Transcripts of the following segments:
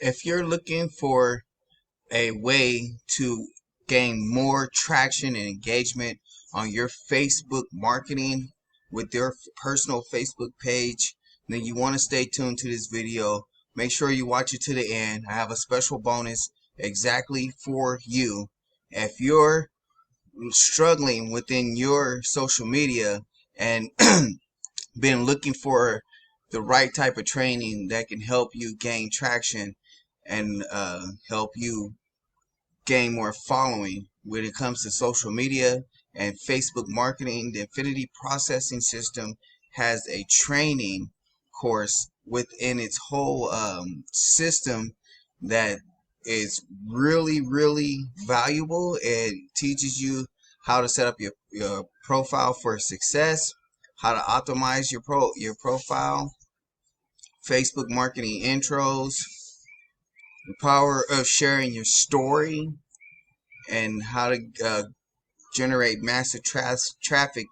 If you're looking for a way to gain more traction and engagement on your Facebook marketing with your personal Facebook page, then you want to stay tuned to this video. Make sure you watch it to the end. I have a special bonus exactly for you. If you're struggling within your social media and been looking for the right type of training that can help you gain traction and help you gain more following when it comes to social media and Facebook marketing, the Infinity Processing System has a training course within its whole system that is really valuable. It teaches you how to set up your profile for success, how to optimize your profile, Facebook marketing intros, the power of sharing your story, and how to generate massive traffic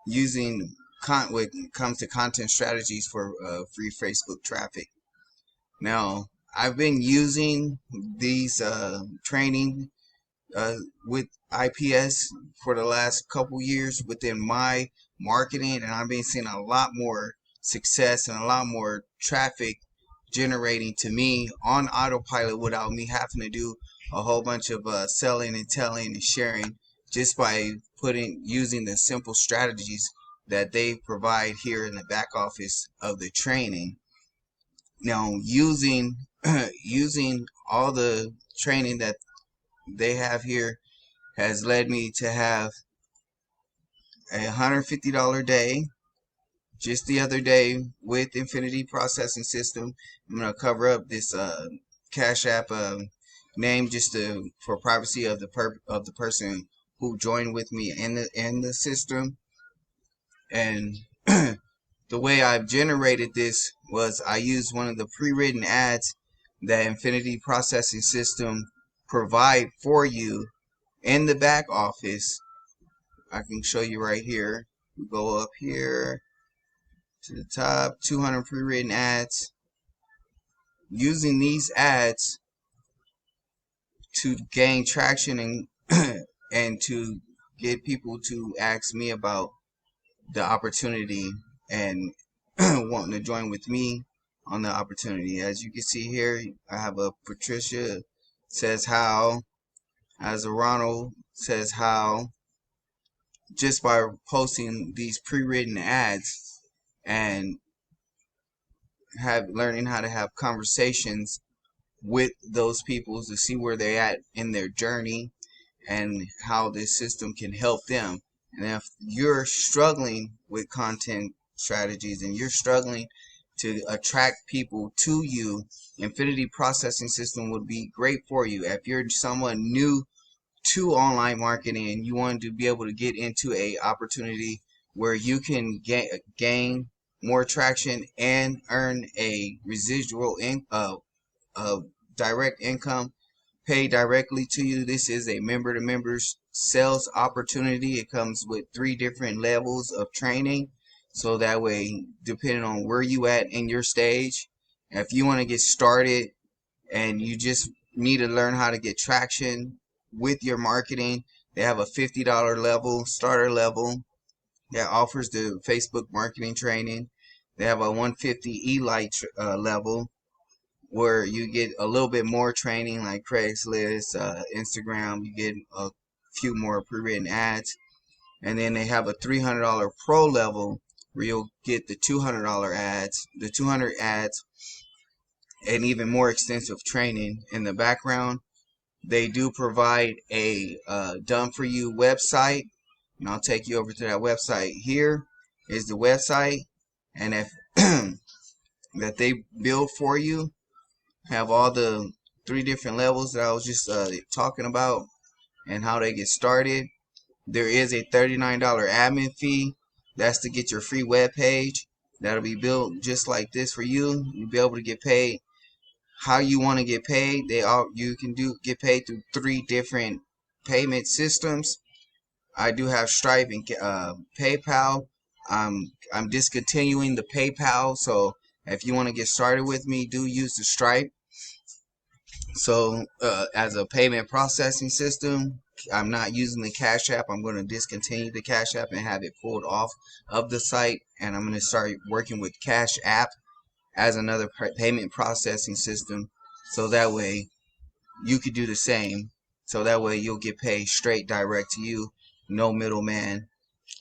using when it comes to content strategies for free Facebook traffic. Now, I've been using these training with IPS for the last couple years within my marketing, and I've been seeing a lot more success and a lot more traffic generating to me on autopilot without me having to do a whole bunch of selling and telling and sharing, just by using the simple strategies that they provide here in the back office of the training. Now, using all the training that they have here has led me to have a $150 day just the other day with Infinity Processing System. I'm gonna cover up this Cash App name just for privacy of the person who joined with me in the system. And the way I've generated this was I used one of the pre-written ads that Infinity Processing System provide for you in the back office. I can show you right here. We go up here to the top, 200 pre-written ads. Using these ads to gain traction and and to get people to ask me about the opportunity and wanting to join with me on the opportunity. As you can see here, I have a Patricia says how, as a Ronald says how, just by posting these pre-written ads and learning how to have conversations with those people to see where they're at in their journey and how this system can help them. And if you're struggling with content strategies and you're struggling to attract people to you, Infinity Processing System would be great for you. If you're someone new to online marketing and you want to be able to get into a opportunity where you can gain more traction and earn a residual direct income paid directly to you. This is a member to members sales opportunity. It comes with 3 different levels of training, so that way, depending on where you at in your stage, if you want to get started and you just need to learn how to get traction with your marketing, they have a $50 level, starter level, that offers the Facebook marketing training. They have a 150 Elite level where you get a little bit more training like Craigslist, Instagram. You get a few more pre-written ads. And then they have a $300 pro level where you'll get the $200 ads, the 200 ads, and even more extensive training in the background. They do provide a done for you website, and I'll take you over to that website. Here is the website, and if that they build for you, have all the 3 different levels that I was just talking about and how they get started. There is a $39 admin fee. That's to get your free web page that'll be built just like this for you. You'll be able to get paid how you want to get paid. You can get paid through 3 different payment systems. I do have Stripe and PayPal. I'm discontinuing the PayPal, so if you want to get started with me, do use the Stripe. So as a payment processing system, I'm not using the Cash App. I'm going to discontinue the Cash App and have it pulled off of the site. And I'm going to start working with Cash App as another payment processing system. So that way you could do the same. So that way you'll get paid straight direct to you. No middleman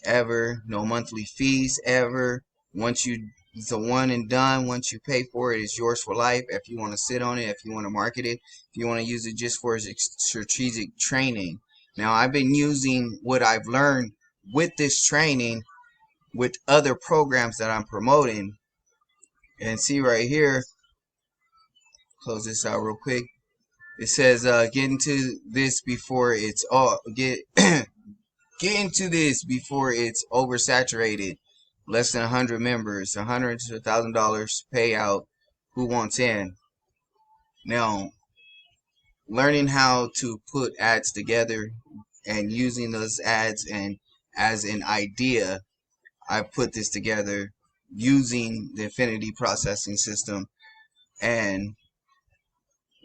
ever. No monthly fees ever. Once you, it's a one and done. Once you pay for it, it's yours for life. If you want to sit on it, if you want to market it, if you want to use it just for strategic training. Now, I've been using what I've learned with this training with other programs that I'm promoting. And see right here, close this out real quick. It says, get into this before it's all get into this before it's oversaturated. Less than 100 members, $100 to $1,000 payout. Who wants in? Now, learning how to put ads together and using those ads and as an idea, I put this together using the Infinity processing system. And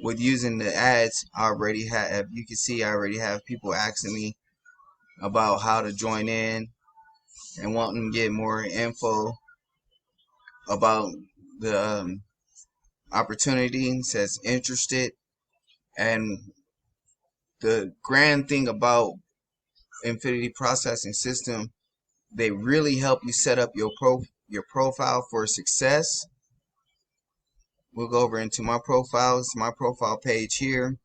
with using the ads, I already have, you can see I already have people asking me about how to join in and wanting to get more info about the opportunity. It says interested. And the grand thing about Infinity processing system, they really help you set up your profile for success. We'll go over into my profile. It's my profile page here,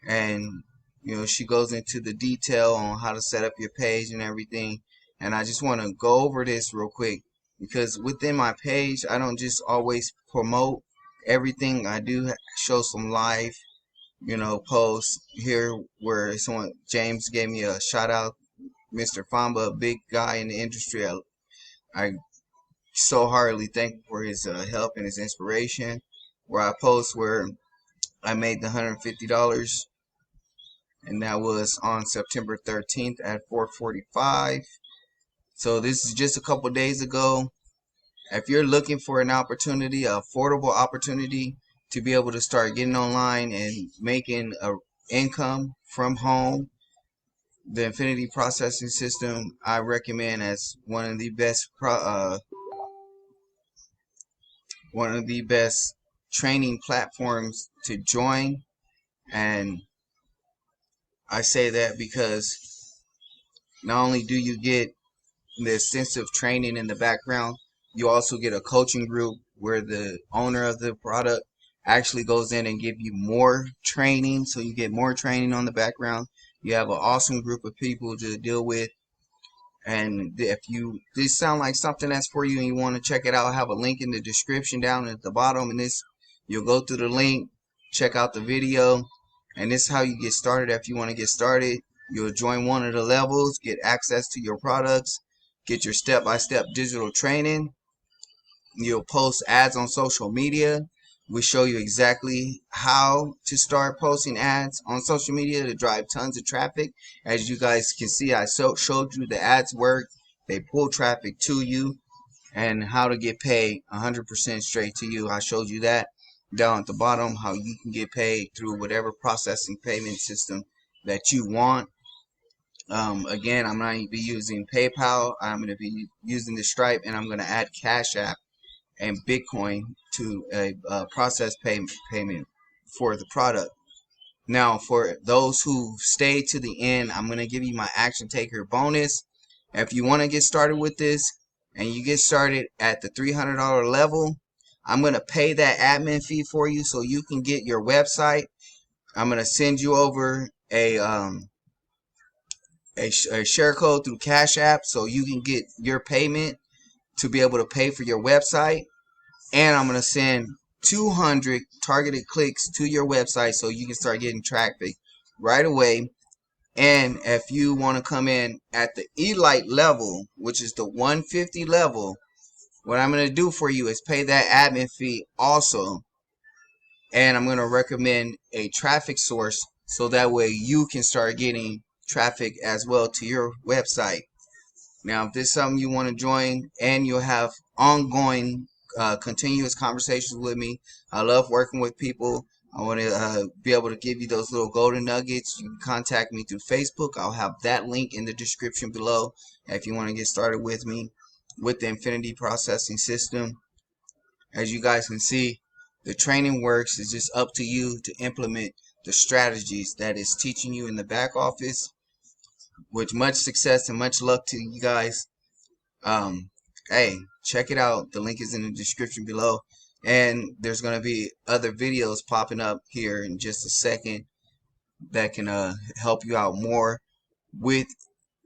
and she goes into the detail on how to set up your page and everything. And I just want to go over this real quick, because within my page I don't just always promote everything. I do show some live posts here where someone, James, gave me a shout out. Mr. Famba, a big guy in the industry, I so heartily thank for his help and his inspiration. Where I post where I made the $150, and that was on September 13th at 4:45. So this is just a couple days ago. If you're looking for an opportunity, an affordable opportunity to be able to start getting online and making a income from home, the Infinity processing system I recommend as one of the best training platforms to join. And I say that because not only do you get the extensive training in the background, you also get a coaching group where the owner of the product actually goes in and give you more training, so you get more training on the background. You have an awesome group of people to deal with. And if this sound like something that's for you and you want to check it out, I have a link in the description down at the bottom. And you'll go through the link, check out the video, and this is how you get started. If you want to get started, you'll join one of the levels, get access to your products, get your step-by-step digital training. You'll post ads on social media. We show you exactly how to start posting ads on social media to drive tons of traffic. As you guys can see, I showed you the ads work. They pull traffic to you, and how to get paid 100% straight to you. I showed you that down at the bottom, how you can get paid through whatever processing payment system that you want. Again, I'm not going to be using PayPal. I'm going to be using the Stripe, and I'm going to add Cash App and Bitcoin to a process payment for the product. Now, for those who stay to the end, I'm going to give you my action taker bonus. If you want to get started with this and you get started at the $300 level, I'm going to pay that admin fee for you so you can get your website. I'm going to send you over a share code through Cash App so you can get your payment to be able to pay for your website. And I'm going to send 200 targeted clicks to your website so you can start getting traffic right away. And if you want to come in at the Elite level, which is the 150 level, what I'm going to do for you is pay that admin fee also. And I'm going to recommend a traffic source so that way you can start getting traffic as well to your website. Now, if this is something you want to join and you'll have ongoing continuous conversations with me, I love working with people. I want to be able to give you those little golden nuggets. You can contact me through Facebook. I'll have that link in the description below if you want to get started with me with the Infinity Processing System. As you guys can see, the training works. It's just up to you to implement the strategies that it's teaching you in the back office. With much success and much luck to you guys. Hey, check it out. The link is in the description below. And there's going to be other videos popping up here in just a second that can help you out more with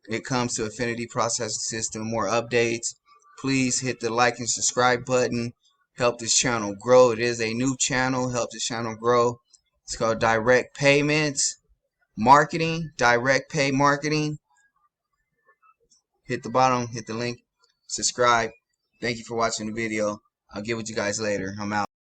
it comes to Infinity Processing System. More updates. Please hit the like and subscribe button. Help this channel grow. It is a new channel. Help this channel grow. It's called Direct Payments Marketing. Direct Pay Marketing. Hit the bottom. Hit the link. Subscribe. Thank you for watching the video. I'll get with you guys later. I'm out.